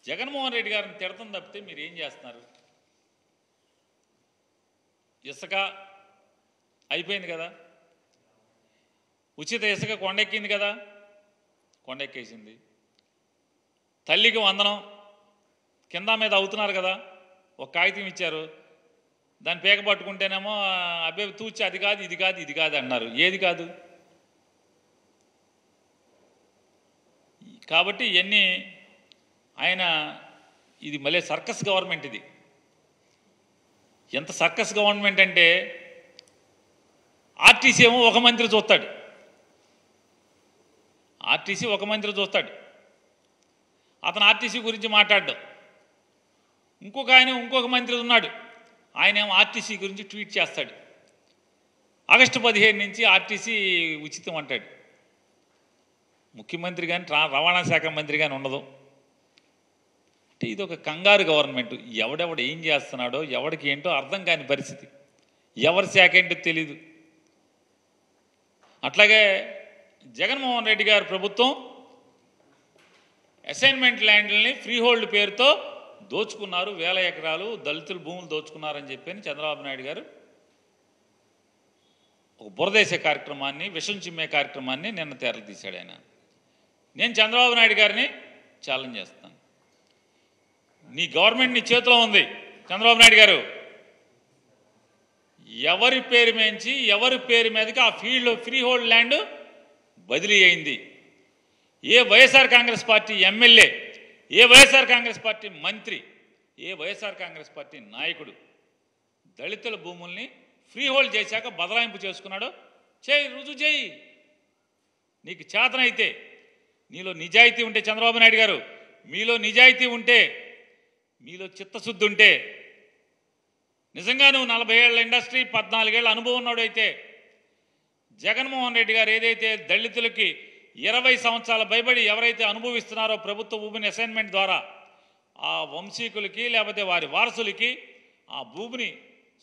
జగన్మోహన్ రెడ్డి గారిని తిడతం తప్పితే మీరు ఏం చేస్తున్నారు? ఇసుక అయిపోయింది కదా, ఉచిత ఇసుక కొండెక్కింది కదా, కొండెక్కేసింది. తల్లికి వందనం కింద మీద అవుతున్నారు కదా, ఒక కాగితం ఇచ్చారు, దాన్ని పేక పట్టుకుంటేనేమో అబ్బే తూచి అది కాదు ఇది కాదు ఇది కాదు అన్నారు. ఏది కాదు? కాబట్టి ఇవన్నీ ఆయన ఇది మళ్ళీ సర్కస్ గవర్నమెంట్. ఇది ఎంత సర్కస్ గవర్నమెంట్ అంటే ఆర్టీసీ ఏమో ఒక మంత్రి చూస్తాడు, ఆర్టీసీ ఒక మంత్రి చూస్తాడు, అతను ఆర్టీసీ గురించి మాట్లాడ్డాడు. ఇంకొక మంత్రి ఉన్నాడు, ఆయన ఏమో ఆర్టీసీ గురించి ట్వీట్ చేస్తాడు. ఆగస్టు 15 నుంచి ఆర్టీసీ ఉచితం అంటాడు. ముఖ్యమంత్రి కానీ రవాణా శాఖ మంత్రి కానీ ఉండదు. అంటే ఇది ఒక కంగారు గవర్నమెంట్. ఎవడెవడు ఏం చేస్తున్నాడో ఎవడికి ఏంటో అర్థం కాని పరిస్థితి, ఎవరి శాఖ ఏంటో తెలీదు. అట్లాగే జగన్మోహన్ రెడ్డి గారి ప్రభుత్వం అసైన్మెంట్ ల్యాండ్లని ఫ్రీ హోల్డ్ పేరుతో దోచుకున్నారు, 1000 ఎకరాలు దళితుల భూములు దోచుకున్నారని చెప్పి చంద్రబాబు నాయుడు గారు ఒక బురదేశే కార్యక్రమాన్ని, విషం చిమ్మే కార్యక్రమాన్ని నిన్న తెరలు తీశాడు ఆయన. నేను చంద్రబాబు నాయుడు గారిని ఛాలెంజ్ చేస్తాను. నీ గవర్నమెంట్ నీ చేతిలో ఉంది చంద్రబాబు నాయుడు గారు. ఎవరి పేరు మేంచి ఎవరి పేరు మీదకి ఆ ఫీల్డ్ ఫ్రీ హోల్డ్ ల్యాండ్ బదిలీ అయింది? ఏ వైఎస్ఆర్ కాంగ్రెస్ పార్టీ ఎమ్మెల్యే, ఏ వైఎస్ఆర్ కాంగ్రెస్ పార్టీ మంత్రి, ఏ వైఎస్ఆర్ కాంగ్రెస్ పార్టీ నాయకుడు దళితుల భూముల్ని ఫ్రీ హోల్డ్ చేశాక బదలాయింపు చేసుకున్నాడో చేయి, రుజువు చేయి. నీకు చేతనైతే, నీలో నిజాయితీ ఉంటే, చంద్రబాబు నాయుడు గారు మీలో నిజాయితీ ఉంటే, మీలో చిత్తశుద్ధి ఉంటే, నిజంగా నువ్వు 40 ఏళ్ల ఇండస్ట్రీ 14 ఏళ్ల అనుభవం ఉన్నాడైతే, జగన్మోహన్ రెడ్డి గారు ఏదైతే దళితులకి 20 సంవత్సరాల భయపడి ఎవరైతే అనుభవిస్తున్నారో ప్రభుత్వ భూమిని అసైన్మెంట్ ద్వారా, ఆ వంశీకులకి లేకపోతే వారి వారసులకి ఆ భూమిని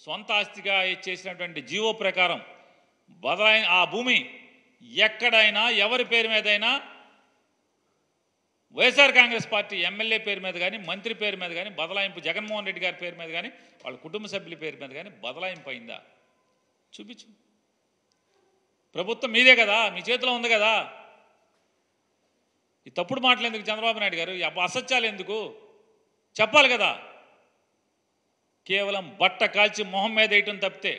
సొంత ఆస్తిగా చేసినటువంటి జీవో ప్రకారం ఆ భూమి ఎక్కడైనా ఎవరి పేరు మీదైనా వైఎస్ఆర్ కాంగ్రెస్ పార్టీ ఎమ్మెల్యే పేరు మీద కానీ మంత్రి పేరు మీద కానీ బదలాయింపు, జగన్మోహన్ రెడ్డి గారి పేరు మీద కానీ వాళ్ళ కుటుంబ సభ్యుల పేరు మీద కానీ బదలాయింపు అయిందా? చూపించు. ప్రభుత్వం మీదే కదా, మీ చేతిలో ఉంది కదా. ఈ తప్పుడు మాటలు ఎందుకు చంద్రబాబు నాయుడు గారు? ఈ అసత్యాలు ఎందుకు? చెప్పాలి కదా. కేవలం బట్ట కాల్చి మొహం మీద వేయటం తప్పితే,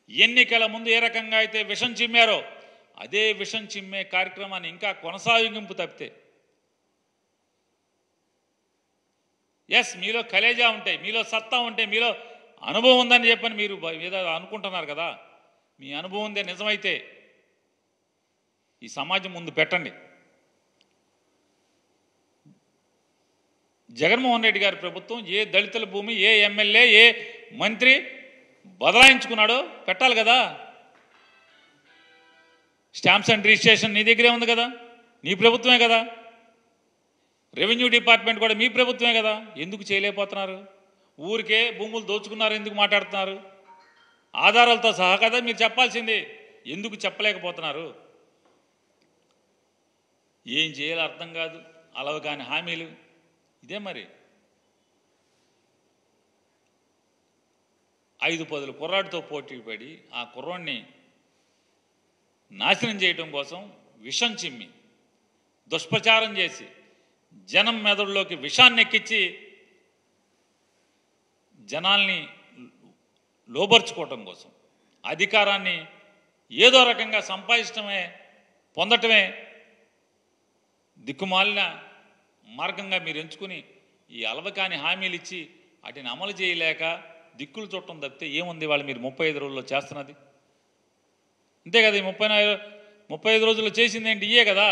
ఎన్నికల ముందు ఏ రకంగా అయితే విషం చిమ్మారో అదే విషం చిమ్మే కార్యక్రమాన్ని ఇంకా కొనసాగింపు తప్పితే. ఎస్, మీలో కలేజా ఉంటే, మీలో సత్తా ఉంటే, మీలో అనుభవం ఉందని చెప్పని మీరు ఏదో అనుకుంటున్నారు కదా. మీ అనుభవం ఉందే నిజమైతే ఈ సమాజం ముందు పెట్టండి. జగన్మోహన్ రెడ్డి గారి ప్రభుత్వం ఏ దళితుల భూమి, ఏ ఎమ్మెల్యే, ఏ మంత్రి బదలాయించుకున్నాడో పెట్టాలి కదా. స్టాంప్స్ అండ్ రిజిస్ట్రేషన్ నీ దగ్గరే ఉంది కదా, నీ ప్రభుత్వమే కదా. రెవెన్యూ డిపార్ట్మెంట్ కూడా మీ ప్రభుత్వమే కదా. ఎందుకు చేయలేకపోతున్నారు? ఊరికే భూములు దోచుకున్నారు ఎందుకు మాట్లాడుతున్నారు? ఆధారాలతో సహా కదా మీరు చెప్పాల్సింది. ఎందుకు చెప్పలేకపోతున్నారు? ఏం చేయాలో అర్థం కాదు, అలవ కాని హామీలు. ఇదే మరి 5-10 కుర్రాడితో పోటీ పడి ఆ కుర్రాడిని నాశనం చేయటం కోసం విషం చిమ్మి, దుష్ప్రచారం చేసి, జనం మెదడులోకి విషాన్ని ఎక్కించి జనాల్ని లోబర్చుకోవటం కోసం, అధికారాన్ని ఏదో రకంగా సంపాదించడమే, పొందటమే దిక్కుమాలిన మార్గంగా మీరు ఎంచుకుని ఈ అలవకాని హామీలు ఇచ్చి వాటిని అమలు చేయలేక దిక్కులు చుట్టం తప్పితే ఏముంది? వాళ్ళు మీరు 35 రోజుల్లో చేస్తున్నది అంతే కదా. ఈ 35 రోజుల్లో చేసింది ఏంటి? ఇయే కదా.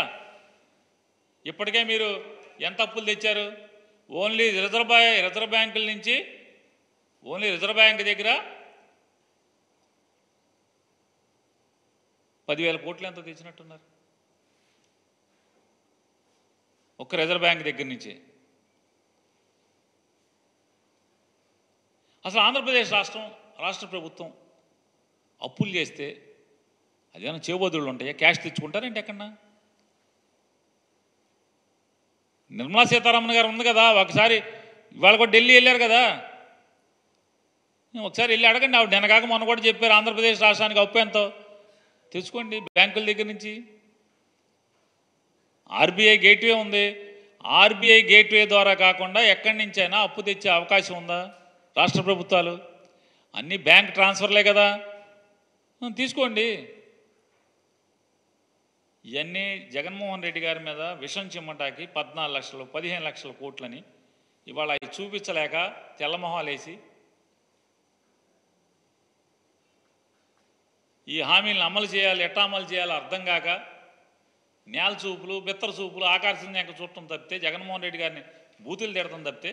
ఇప్పటికే మీరు ఎంత అప్పులు తెచ్చారు? ఓన్లీ రిజర్వ్ బ్యాంకుల నుంచి, ఓన్లీ రిజర్వ్ బ్యాంక్ దగ్గర 10,000 కోట్లు ఎంత తెచ్చినట్టున్నారు ఒక్క రిజర్వ్ బ్యాంక్ దగ్గర నుంచి. అసలు ఆంధ్రప్రదేశ్ రాష్ట్ర ప్రభుత్వం అప్పులు చేస్తే అదేమైనా చేబోదుళ్ళు ఉంటాయా? క్యాష్ తెచ్చుకుంటారంటే ఎక్కడన్నా? నిర్మలా సీతారామన్ గారు ఉంది కదా, ఒకసారి ఇవాళ కూడా ఢిల్లీ వెళ్ళారు కదా, ఒకసారి వెళ్ళి అడగండి. ఆవిడ నిన్నగాక మొన్న కూడా చెప్పారు ఆంధ్రప్రదేశ్ రాష్ట్రానికి అప్పు ఎంతో తెచ్చుకోండి బ్యాంకుల దగ్గర నుంచి. ఆర్బీఐ గేట్వే ఉంది, ఆర్బీఐ గేట్వే ద్వారా కాకుండా ఎక్కడి నుంచైనా అప్పు తెచ్చే అవకాశం ఉందా రాష్ట్ర ప్రభుత్వాలు? అన్నీ బ్యాంక్ ట్రాన్స్ఫర్లే కదా, తీసుకోండి. ఇవన్నీ జగన్మోహన్ రెడ్డి గారి మీద విషం చిమ్మటాకి 14 లక్షలు 15 లక్షల కోట్లని ఇవాళ అవి చూపించలేక తెల్లమొహాలేసి ఈ హామీలను అమలు చేయాలి, ఎట్టా అమలు చేయాలో అర్థం కాక నేల చూపులు బిత్తర చూపులు ఆకర్షణ ఎంక చూడటం తప్పితే, జగన్మోహన్ రెడ్డి గారిని బూతులు తిడటం తప్పితే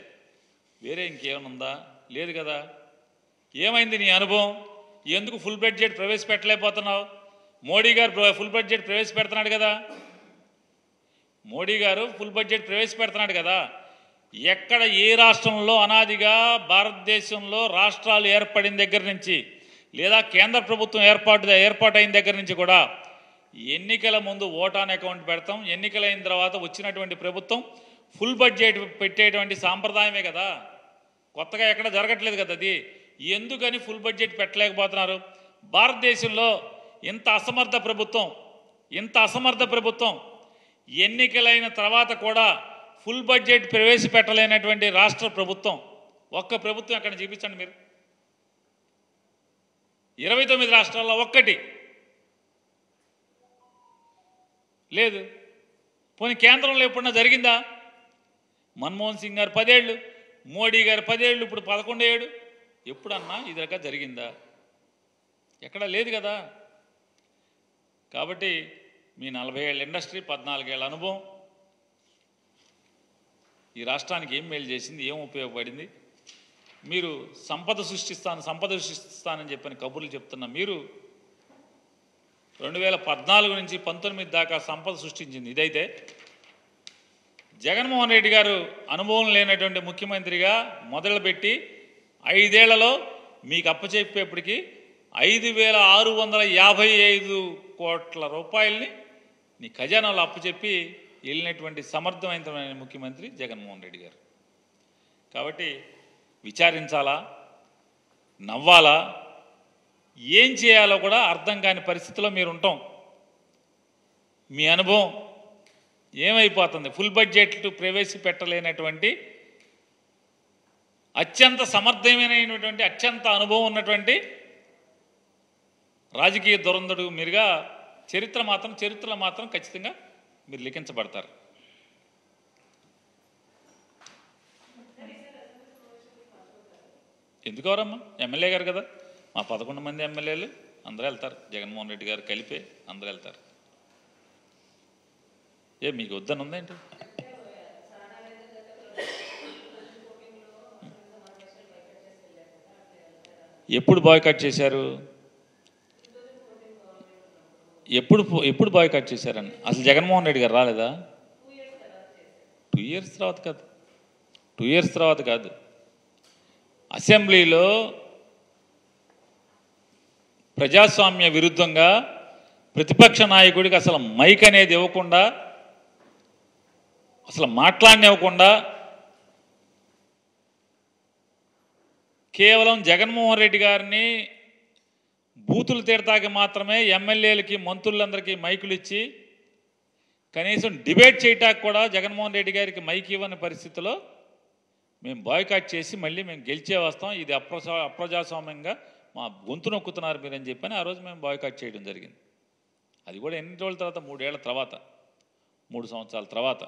వేరే ఇంకేమనుందా? లేదు కదా. ఏమైంది నీ అనుభవం? ఎందుకు ఫుల్ బడ్జెట్ ప్రవేశపెట్టలేకపోతున్నావు? మోడీ గారు ఫుల్ బడ్జెట్ ప్రవేశపెడుతున్నాడు కదా, మోడీ గారు ఫుల్ బడ్జెట్ ప్రవేశపెడుతున్నాడు కదా. ఎక్కడ ఏ రాష్ట్రంలో అనాదిగా భారతదేశంలో రాష్ట్రాలు ఏర్పడిన దగ్గర నుంచి లేదా కేంద్ర ప్రభుత్వం ఏర్పాటైన దగ్గర నుంచి కూడా ఎన్నికల ముందు ఓటాన్ అకౌంట్ పెడతాం, ఎన్నికలైన తర్వాత వచ్చినటువంటి ప్రభుత్వం ఫుల్ బడ్జెట్ పెట్టేటువంటి సాంప్రదాయమే కదా, కొత్తగా ఎక్కడ జరగట్లేదు కదా అది. ఎందుకని ఫుల్ బడ్జెట్ పెట్టలేకపోతున్నారు? భారతదేశంలో ఇంత అసమర్థ ప్రభుత్వం ఎన్నికలైన తర్వాత కూడా ఫుల్ బడ్జెట్ ప్రవేశపెట్టలేనటువంటి రాష్ట్ర ప్రభుత్వం ఒక్క ప్రభుత్వం ఎక్కడ చూపించండి మీరు. 29 రాష్ట్రాల్లో ఒక్కటి లేదు. పోనీ కేంద్రంలో ఎప్పుడన్నా జరిగిందా? మన్మోహన్ సింగ్ గారు 10 ఏళ్ళు, మోడీ గారు 10 ఏళ్ళు, ఇప్పుడు 11 ఏడు. ఎప్పుడన్నా ఇది రక జరిగిందా? ఎక్కడా లేదు కదా. కాబట్టి మీ 40 ఏళ్ళ ఇండస్ట్రీ, 14 ఏళ్ళ అనుభవం ఈ రాష్ట్రానికి ఏం మేలు చేసింది, ఏం ఉపయోగపడింది? మీరు సంపద సృష్టిస్తానని చెప్పని కబుర్లు చెప్తున్న మీరు 2014 నుంచి 19 దాకా సంపద సృష్టించింది ఇదైతే, జగన్మోహన్ రెడ్డి గారు అనుభవం లేనటువంటి ముఖ్యమంత్రిగా మొదలుపెట్టి 5 ఏళ్లలో మీకు అప్పచెప్పేప్పటికీ 5,655 కోట్ల రూపాయలని నీ ఖజానాలో అప్పచెప్పి వెళ్ళినటువంటి సమర్థవంతమైన ముఖ్యమంత్రి జగన్మోహన్ రెడ్డి గారు. కాబట్టి విచారించాలా, నవ్వాలా, ఏం చేయాలో కూడా అర్థం కాని పరిస్థితిలో మీరు ఉంటాం. మీ అనుభవం ఏమైపోతుంది? ఫుల్ బడ్జెట్ ప్రవేశపెట్టలేనటువంటి అత్యంత సమర్థమైనటువంటి అత్యంత అనుభవం ఉన్నటువంటి రాజకీయ దురంధుడు మీరుగా చరిత్రలో మాత్రం ఖచ్చితంగా మీరు లిఖించబడతారు. ఎందుకోరమ్మా? ఎమ్మెల్యే గారు కదా, మా 11 మంది ఎమ్మెల్యేలు అందరూ వెళ్తారు, జగన్మోహన్ రెడ్డి గారు కలిపే అందరూ వెళ్తారు. మీకు వద్దని ఉందేంటి? ఎప్పుడు బాయ్కాట్ చేశారు? ఎప్పుడు బాయ్కాట్ చేశారని అసలు జగన్మోహన్ రెడ్డి గారు రాలేదా? 2 ఇయర్స్ తర్వాత కాదు, 2 ఇయర్స్ తర్వాత కాదు. అసెంబ్లీలో ప్రజాస్వామ్య విరుద్ధంగా ప్రతిపక్ష నాయకుడికి అసలు మైక్ అనేది ఇవ్వకుండా, అసలు మాట్లాడనివ్వకుండా కేవలం జగన్మోహన్ రెడ్డి గారిని బూతులు తిడతాకి మాత్రమే ఎమ్మెల్యేలకి మంత్రులందరికీ మైకులు ఇచ్చి కనీసం డిబేట్ చేయటానికి కూడా జగన్మోహన్ రెడ్డి గారికి మైక్ ఇవ్వని పరిస్థితిలో మేము బాయ్కాట్ చేసి మళ్ళీ మేము గెలిచే వస్తాం, ఇది అప్రజాస్వామ్యంగా మా గొంతు నొక్కుతున్నారు మీరని చెప్పని ఆ రోజు మేము బాయ్కాట్ చేయడం జరిగింది. అది కూడా ఎన్ని రోజుల తర్వాత? 3 ఏళ్ల తర్వాత, 3 సంవత్సరాల తర్వాత.